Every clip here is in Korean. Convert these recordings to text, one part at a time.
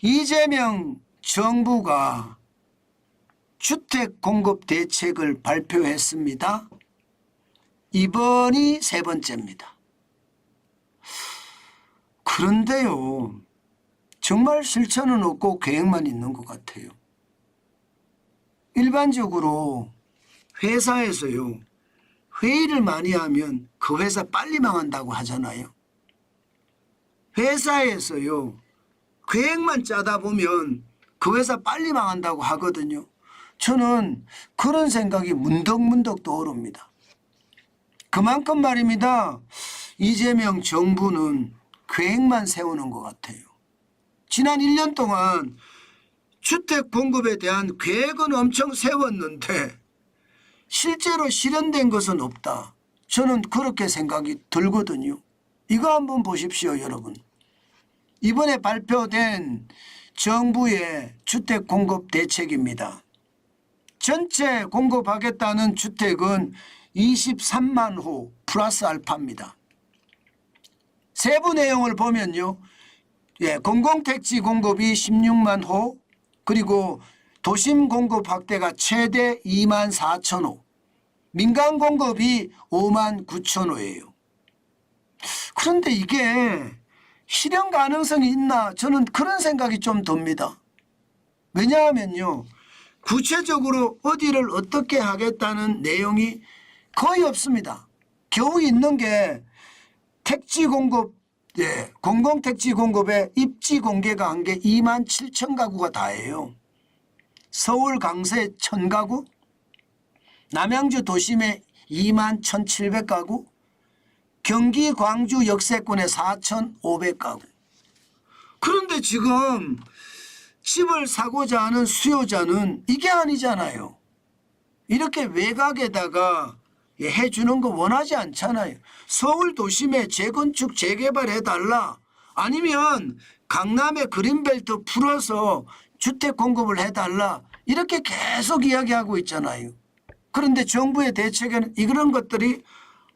이재명 정부가 주택 공급 대책을 발표했습니다. 이번이 세 번째입니다. 그런데요, 정말 실천은 없고 계획만 있는 것 같아요. 일반적으로 회사에서요, 회의를 많이 하면 그 회사 빨리 망한다고 하잖아요. 회사에서요, 계획만 짜다 보면 그 회사 빨리 망한다고 하거든요. 저는 그런 생각이 문득문득 떠오릅니다. 그만큼 말입니다. 이재명 정부는 계획만 세우는 것 같아요. 지난 1년 동안 주택 공급에 대한 계획은 엄청 세웠는데 실제로 실현된 것은 없다. 저는 그렇게 생각이 들거든요. 이거 한번 보십시오, 여러분. 이번에 발표된 정부의 주택 공급 대책입니다. 전체 공급하겠다는 주택은 23만 호 플러스 알파입니다. 세부 내용을 보면요, 공공택지 공급이 16만 호, 그리고 도심 공급 확대가 최대 2만 4천 호, 민간 공급이 5만 9천 호예요. 그런데 이게 실현 가능성이 있나? 저는 그런 생각이 좀 듭니다. 왜냐하면요, 구체적으로 어디를 어떻게 하겠다는 내용이 거의 없습니다. 겨우 있는 게 택지 공급, 공공택지 공급에 입지 공개가 한 게 2만 7천 가구가 다예요. 서울 강서에 1,000가구, 남양주 도심에 2만 1,700가구, 경기 광주 역세권에 4,500가구. 그런데 지금 집을 사고자 하는 수요자는 이게 아니잖아요. 이렇게 외곽에다가 해주는 거 원하지 않잖아요. 서울 도심에 재건축 재개발해달라, 아니면 강남의 그린벨트 풀어서 주택 공급을 해달라, 이렇게 계속 이야기하고 있잖아요. 그런데 정부의 대책에는 이런 것들이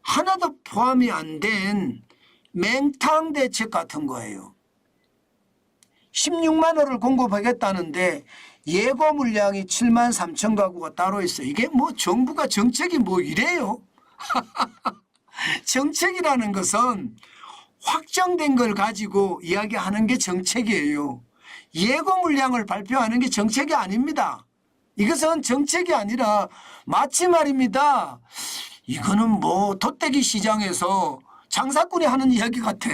하나도 포함이 안 된 맹탕 대책 같은 거예요. 16만 호를 공급하겠다는데 예고 물량이 7만 3천 가구가 따로 있어요. 이게 뭐 정부가 정책이 뭐 이래요? 정책이라는 것은 확정된 걸 가지고 이야기하는 게 정책이에요. 예고 물량을 발표하는 게 정책이 아닙니다. 이것은 정책이 아니라 마치 말입니다. 이거는 뭐 돗대기 시장에서 장사꾼이 하는 이야기 같아.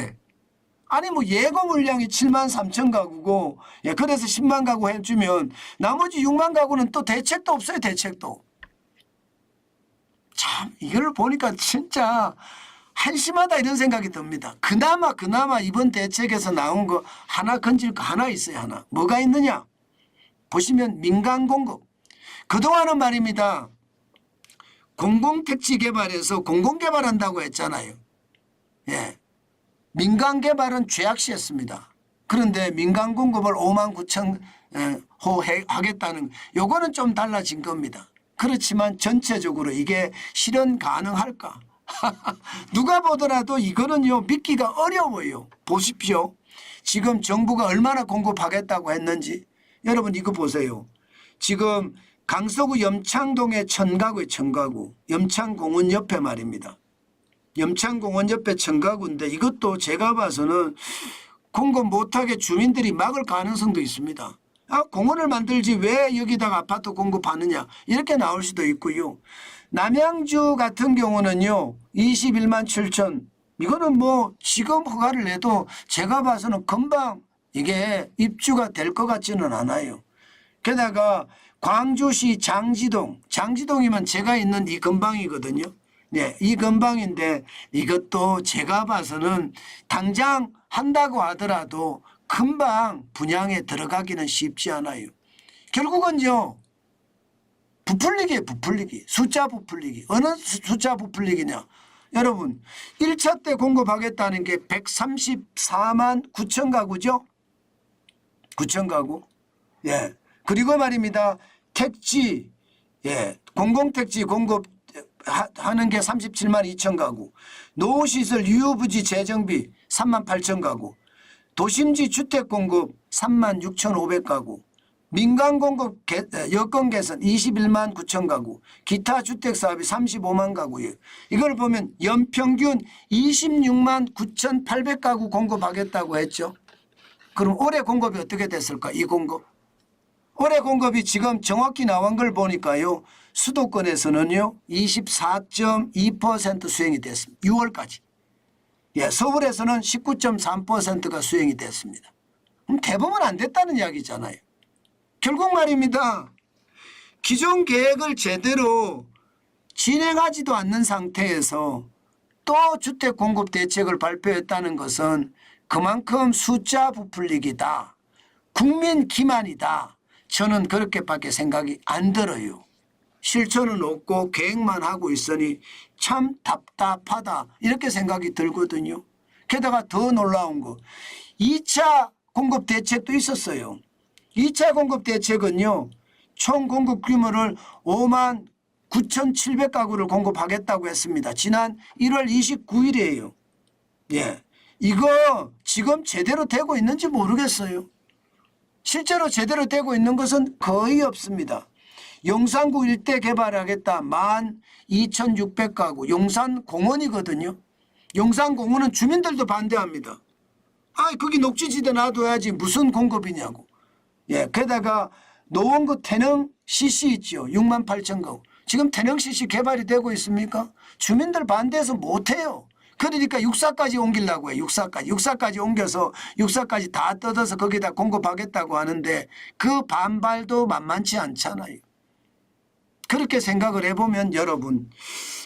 아니 뭐 예고 물량이 7만 3천 가구고, 그래서 10만 가구 해주면 나머지 6만 가구는 또 대책도 없어요. 대책도. 참 이걸 보니까 진짜 한심하다 이런 생각이 듭니다. 그나마 이번 대책에서 나온 거 하나 건질 거 하나 있어요. 하나. 뭐가 있느냐. 보시면 민간 공급. 그동안은 말입니다. 공공택지 개발에서 공공개발한다고 했잖아요. 민간 개발은 죄악시했습니다. 그런데 민간 공급을 5만 9천 호 하겠다는, 요거는 좀 달라진 겁니다. 그렇지만 전체적으로 이게 실현 가능할까? 누가 보더라도 이거는요, 믿기가 어려워요. 보십시오. 지금 정부가 얼마나 공급하겠다고 했는지. 여러분 이거 보세요. 지금 강서구 염창동에 1,000가구에 1,000가구, 염창공원 옆에 말입니다. 염창공원 옆에 1,000가구인데 이것도 제가 봐서는 공급 못하게 주민들이 막을 가능성도 있습니다. 공원을 만들지 왜 여기다가 아파트 공급하느냐, 이렇게 나올 수도 있고요. 남양주 같은 경우는요, 21만 7천, 이거는 뭐 지금 허가를 내도 제가 봐서는 금방 이게 입주가 될 것 같지는 않아요. 게다가 광주시 장지동이면 제가 있는 이 근방이거든요. 이 근방인데 이것도 제가 봐서는 당장 한다고 하더라도 금방 분양에 들어가기는 쉽지 않아요. 결국은요, 부풀리기에 부풀리기, 숫자 부풀리기. 어느 숫자 부풀리기냐. 여러분 1차 때 공급하겠다는 게 134만 9천 가구죠. 9천 가구. 그리고 말입니다. 택지, 공공택지 공급하는 게 37만 2천 가구, 노후시설 유휴부지 재정비 3만 8천 가구, 도심지 주택 공급 36,500가구, 민간 공급 여건 개선 21만 9천 가구, 기타 주택 사업이 35만 가구예요. 이걸 보면 연평균 26만 9,800가구 공급하겠다고 했죠. 그럼 올해 공급이 어떻게 됐을까? 이 공급. 올해 공급이 지금 정확히 나온 걸 보니까요. 수도권에서는요. 24.2% 수행이 됐습니다. 6월까지. 예, 서울에서는 19.3%가 수행이 됐습니다. 그럼 대부분 안 됐다는 이야기잖아요. 결국 말입니다. 기존 계획을 제대로 진행하지도 않는 상태에서 또 주택 공급 대책을 발표했다는 것은 그만큼 숫자 부풀리기다. 국민 기만이다. 저는 그렇게밖에 생각이 안 들어요. 실천은 없고 계획만 하고 있으니 참 답답하다. 이렇게 생각이 들거든요. 게다가 더 놀라운 거 2차 공급 대책도 있었어요. 2차 공급 대책은요. 총 공급 규모를 5만 9,700가구를 공급하겠다고 했습니다. 지난 1월 29일이에요. 예, 이거 지금 제대로 되고 있는지 모르겠어요. 실제로 제대로 되고 있는 것은 거의 없습니다. 용산구 일대 개발하겠다 12,600가구 용산공원이거든요. 용산공원은 주민들도 반대합니다. 거기 녹지지대 놔둬야지 무슨 공급이냐고. 예, 게다가 노원구 태릉 CC 있죠. 6만 8천 가구. 지금 태릉 CC 개발이 되고 있습니까? 주민들 반대해서 못해요. 그러니까 육사까지 옮기려고 해요. 육사까지 옮겨서 육사까지 다 뜯어서 거기다 공급하겠다고 하는데 그 반발도 만만치 않잖아요. 그렇게 생각을 해보면 여러분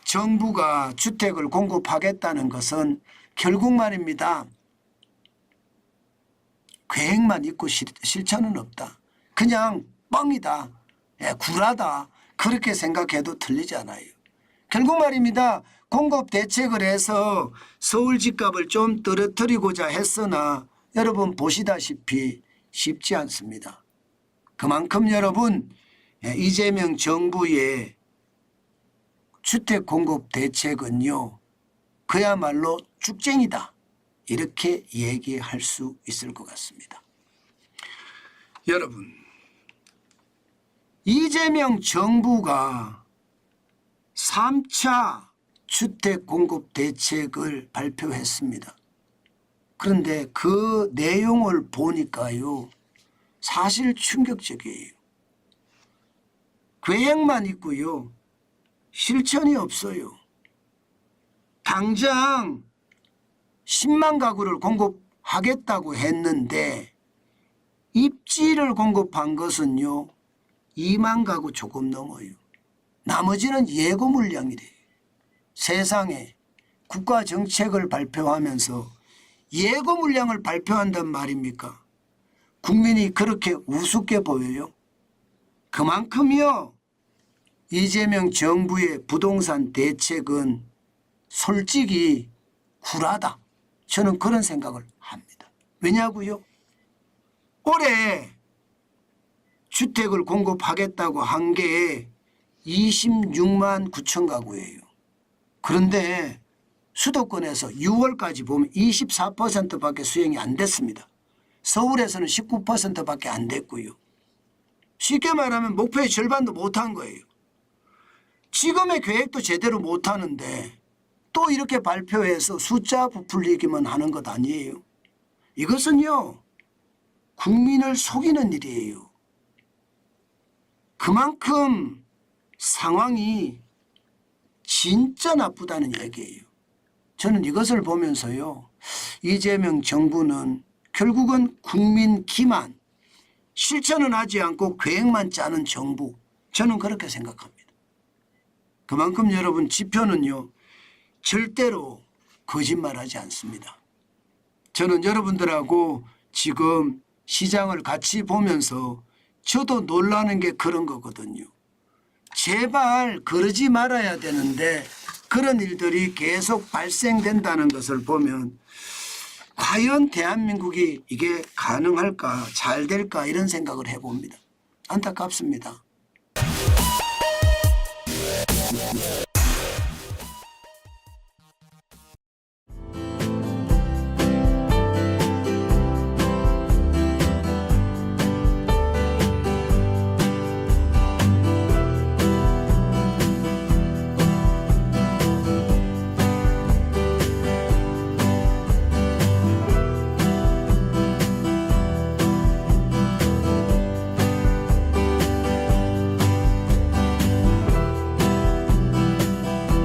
정부가 주택을 공급하겠다는 것은 결국 말입니다. 계획만 있고 실천은 없다. 그냥 뻥이다. 구라다. 그렇게 생각해도 틀리지 않아요. 결국 말입니다. 공급 대책을 해서 서울 집값을 좀 떨어뜨리고자 했으나 여러분 보시다시피 쉽지 않습니다. 그만큼 여러분 이재명 정부의 주택 공급 대책은요. 그야말로 쭉쟁이다. 이렇게 얘기할 수 있을 것 같습니다. 여러분 이재명 정부가 3차 주택 공급 대책을 발표했습니다. 그런데 그 내용을 보니까요. 사실 충격적이에요. 계획만 있고요. 실천이 없어요. 당장 10만 가구를 공급하겠다고 했는데 입지를 공급한 것은요. 2만 가구 조금 넘어요. 나머지는 예고 물량이래요. 세상에 국가 정책을 발표하면서 예고 물량을 발표한단 말입니까? 국민이 그렇게 우습게 보여요? 그만큼요. 이재명 정부의 부동산 대책은 솔직히 구라다. 저는 그런 생각을 합니다. 왜냐고요? 올해 주택을 공급하겠다고 한 게 26만 9천 가구예요. 그런데 수도권에서 6월까지 보면 24%밖에 수행이 안 됐습니다. 서울에서는 19%밖에 안 됐고요. 쉽게 말하면 목표의 절반도 못한 거예요. 지금의 계획도 제대로 못하는데 또 이렇게 발표해서 숫자 부풀리기만 하는 것 아니에요. 이것은요. 국민을 속이는 일이에요. 그만큼 상황이 진짜 나쁘다는 얘기예요. 저는 이것을 보면서요. 이재명 정부는 결국은 국민 기만, 실천은 하지 않고 계획만 짜는 정부. 저는 그렇게 생각합니다. 그만큼 여러분 지표는요. 절대로 거짓말하지 않습니다. 저는 여러분들하고 지금 시장을 같이 보면서 저도 놀라는 게 그런 거거든요. 제발 그러지 말아야 되는데 그런 일들이 계속 발생된다는 것을 보면 과연 대한민국이 이게 가능할까 잘 될까 이런 생각을 해봅니다. 안타깝습니다.